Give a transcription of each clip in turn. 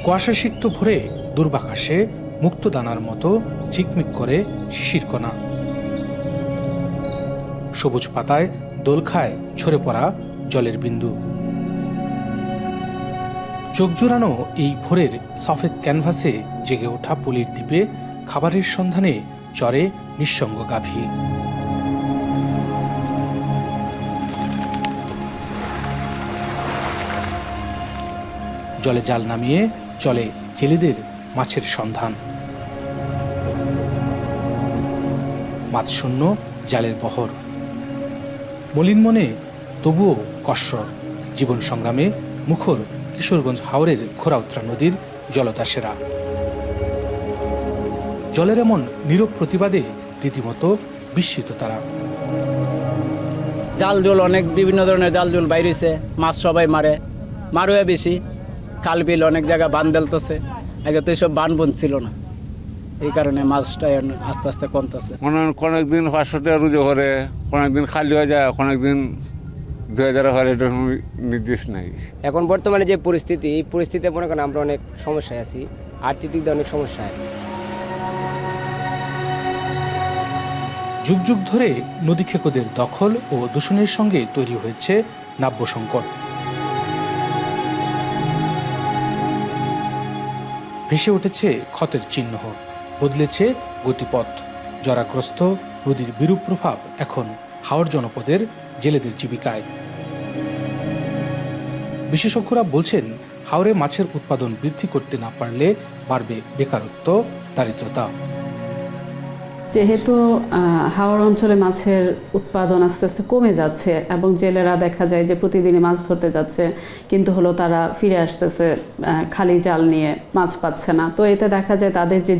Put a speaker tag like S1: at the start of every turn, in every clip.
S1: কুয়াশাসিক্ত ভোরে দুর্বাকাশে মুক্তদানার মতো ঝিকমিক করে শিশির কণা। সবুজ পাতায় দোল খায় ঝরে পড়া জলের বিন্দু। চোখ জোড়ানো এই ভোরের সফেদ ক্যানভাসে জেগে ওঠা পলির দ্বীপে খাবারের সন্ধানে চরে নিঃসঙ্গ গাভী। জলে জাল নামিয়ে চলে জেলেদের মাছের সন্ধান। মাছশূন্য জালের বহর। মলিন মনে তবুও কসরত। জীবন সংগ্রামে মুখর কিশোরগঞ্জ হাওরের ঘোড়াউত্রা নদীর জলদাসেরা। জলের এমন নীরব প্রতিবাদে রীতিমতো বিস্মিত তারা।
S2: জাল জল অনেক বিভিন্ন ধরনের জাল জল বাইরেছে, মাছ সবাই মারুয়া বেশি। খাল বিল অনেক জায়গায় বান দেলতেছে, আগে তো এইসব বান বন ছিল না, এই কারণে মাছটা আস্তে আস্তে কমতেছে।
S3: অনেকদিন 500 টাকা রুজো করে, অনেকদিন খালি হয়ে যায়, অনেকদিন 2000 হয়, এটা নির্দেশ নাই।
S4: এখন বর্তমানে যে পরিস্থিতি, এই পরিস্থিতিতে মনে করেন আমরা অনেক সমস্যায় আছি, আর্থিক দিক দিয়ে অনেক সমস্যায়।
S1: যুগ যুগ ধরে নদী খেকোদের দখল ও দূষণের সঙ্গে তৈরি হয়েছে নাব্য সংকট। ভেসে উঠেছে ক্ষতের চিহ্ন, বদলেছে গতিপথ। জরাগ্রস্ত নদীর বিরূপ প্রভাব এখন হাওর জনপদের জেলেদের জীবিকায়। বিশেষজ্ঞরা বলছেন, হাওরে মাছের উৎপাদন বৃদ্ধি করতে না পারলে বাড়বে বেকারত্ব, দারিদ্রতা।
S5: যেহেতু হাওর অঞ্চলে মাছের উৎপাদন আস্তে আস্তে কমে যাচ্ছে এবং জেলেরা দেখা যায় যে প্রতিদিনই মাছ ধরতে যাচ্ছে, কিন্তু তারা ফিরে আসতেছে খালি জাল নিয়ে, মাছ পাচ্ছে না। তো এতে দেখা যায় তাদের যে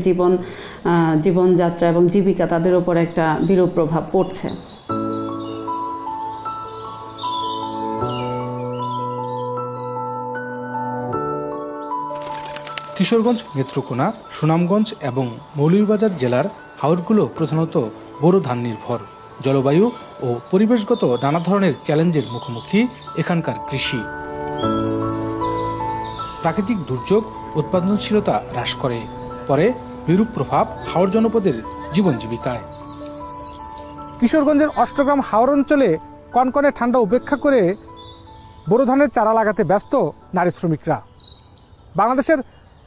S5: জীবনযাত্রা এবং জীবিকা, তাদের উপর একটা বিরূপ প্রভাব পড়ছে।
S1: কিশোরগঞ্জ, নেত্রকোনা, সুনামগঞ্জ এবং মৌলভীবাজার জেলার হাওরগুলো প্রধানত বোরো ধান নির্ভর। জলবায়ু ও পরিবেশগত নানা ধরনের চ্যালেঞ্জের মুখোমুখি এখানকার কৃষি। প্রাকৃতিক দুর্যোগ উৎপাদনশীলতা হ্রাস করে, পরে বিরূপ প্রভাব হাওর জনপদের জীবন জীবিকায়।
S6: কিশোরগঞ্জের অষ্টগ্রাম হাওর অঞ্চলে কনকনে ঠান্ডা উপেক্ষা করে বোরো ধানের চারা লাগাতে ব্যস্ত নারী শ্রমিকরা। বাংলাদেশের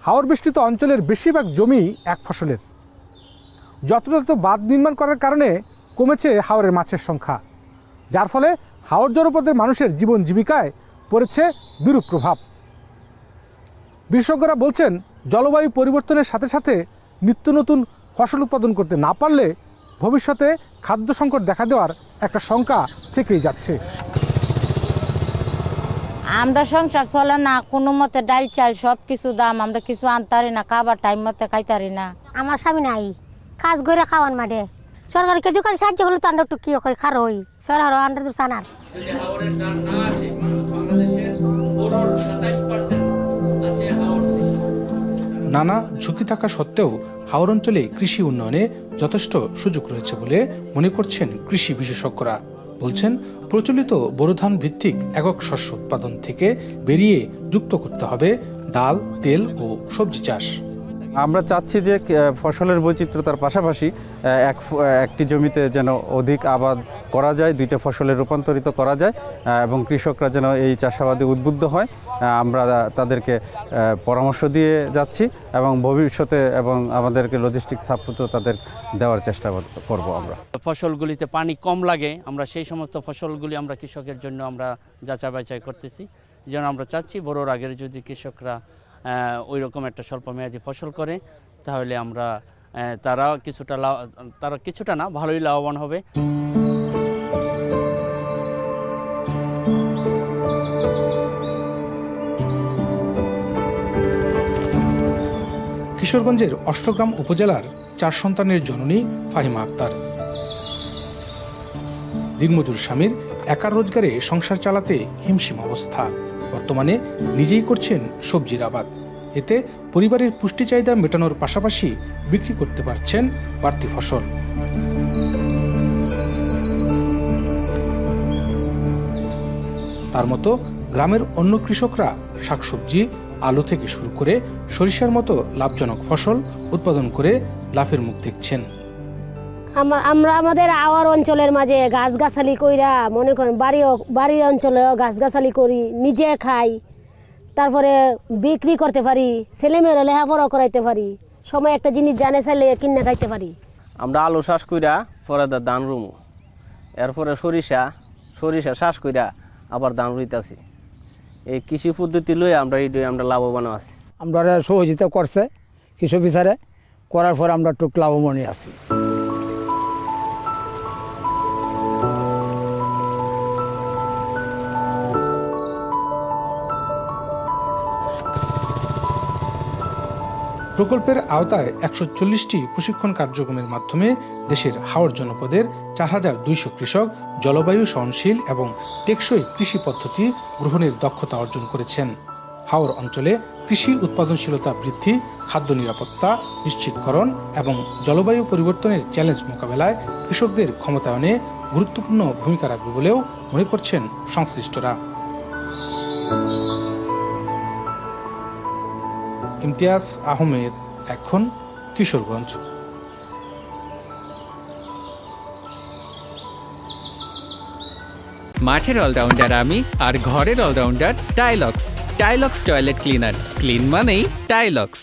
S6: হাওর বেষ্টিত অঞ্চলের বেশিরভাগ জমি এক ফসলের। যত্রতত্র বাঁধ নির্মাণ করার কারণে কমেছে হাওরের মাছের সংখ্যা, যার ফলে হাওর জনপদের মানুষের জীবন জীবিকায় পড়েছে বিরূপ প্রভাব। বিশেষজ্ঞরা বলছেন, জলবায়ু পরিবর্তনের সাথে সাথে নিত্য নতুন ফসল উৎপাদন করতে না পারলে ভবিষ্যতে খাদ্য সংকট দেখা দেওয়ার একটা শঙ্কা থেকেই যাচ্ছে।
S7: আমরা সংসার চলে না, কোনো মতে ডাল চাল সব কিছু দাম, আমরা কিছু আনতারি না, খাবার টাইম মতে খাইতারি না।
S8: আমার স্বামী নাই, কাজ করে খাওয়ান মাঠে। সরকার কিছু করে সাহায্য করলে তো আমরা একটু কি করে খারো হই, সরকার আমরা তো জানার।
S1: নানা ঝুঁকি থাকা সত্ত্বেও হাওর অঞ্চলে কৃষি উন্নয়নে যথেষ্ট সুযোগ রয়েছে বলে মনে করছেন কৃষি বিশেষজ্ঞরা। বলছেন, প্রচলিত বোরো ধান ভিত্তিক একক শস্য উৎপাদন থেকে বেরিয়ে যুক্ত করতে হবে ডাল, তেল ও সবজি চাষ।
S9: আমরা চাচ্ছি যে ফসলের বৈচিত্র্যতার পাশাপাশি একটি জমিতে যেন অধিক আবাদ করা যায়, 2টা ফসলে রূপান্তরিত করা যায় এবং কৃষকরা যেন এই চাষাবাদে উদ্বুদ্ধ হয়। আমরা তাদেরকে পরামর্শ দিয়ে যাচ্ছি এবং ভবিষ্যতে এবং আমাদেরকে লজিস্টিক সাপোর্টও তাদের দেওয়ার চেষ্টা করব। আমরা
S2: ফসলগুলিতে পানি কম লাগে, আমরা সেই সমস্ত ফসলগুলি আমরা কৃষকের জন্য আমরা যাচাই বাছাই করতেছি। যেন আমরা চাচ্ছি বোরোর আগের যদি কৃষকরা ওই রকম একটা স্বল্পমেয়াদী ফসল করে, তাহলে আমরা তারা কিছুটা না ভালোই লাভবান হবে।
S1: কিশোরগঞ্জের অষ্টগ্রাম উপজেলার 4 সন্তানের জননী ফাহিমা আক্তার। দিনমজুর স্বামীর একার রোজগারে সংসার চালাতে হিমশিম অবস্থা। বর্তমানে নিজেই করছেন সবজির আবাদ। এতে পরিবারের পুষ্টি চাহিদা মেটানোর পাশাপাশি বিক্রি করতে পারছেন বাড়তি ফসল। তার মতো গ্রামের অন্য কৃষকরা শাকসবজি, আলু থেকে শুরু করে সরিষার মতো লাভজনক ফসল উৎপাদন করে লাভের মুখ দেখছেন।
S8: আমরা আমাদের আওয়ার অঞ্চলের মাঝে গাছগাছালি কইরা মনে করেন বাড়ির অঞ্চলেও গাছগাছালি করি, নিজে খাই, তারপরে বিক্রি করতে পারি, ছেলেমেয়েরা লেখাপড়া করাইতে পারি, সময় একটা জিনিস জানে চাইলে কিনে খাইতে পারি।
S4: আমরা আলু চাষ কইরা পরে ধান রুমু, এরপরে সরিষা চাষ কইরা আবার ধান রুইতাছি। এই কৃষি পদ্ধতি লই আমরা লাভবান আছি।
S10: আমরা সহযোগিতা করছে কৃষক বিচারে, করার পর আমরা একটু লাভবানই আছি।
S1: প্রকল্পের আওতায় 140টি প্রশিক্ষণ কার্যক্রমের মাধ্যমে দেশের হাওর জনপদের 4200 কৃষক জলবায়ু সহনশীল এবং টেকসই কৃষি পদ্ধতি গ্রহণের দক্ষতা অর্জন করেছেন। হাওর অঞ্চলে কৃষি উৎপাদনশীলতা বৃদ্ধি, খাদ্য নিরাপত্তা নিশ্চিতকরণ এবং জলবায়ু পরিবর্তনের চ্যালেঞ্জ মোকাবেলায় কৃষকদের ক্ষমতায়নে গুরুত্বপূর্ণ ভূমিকা রাখবে বলেও মনে করছেন সংশ্লিষ্টরা। ইমতিয়াজ আহমেদ, এখন কিশোরগঞ্জ।
S11: মাঠের অলরাউন্ডার আমি, আর ঘরের allrounder Tylox. Tylox toilet cleaner, clean মানেই টাইলক্স।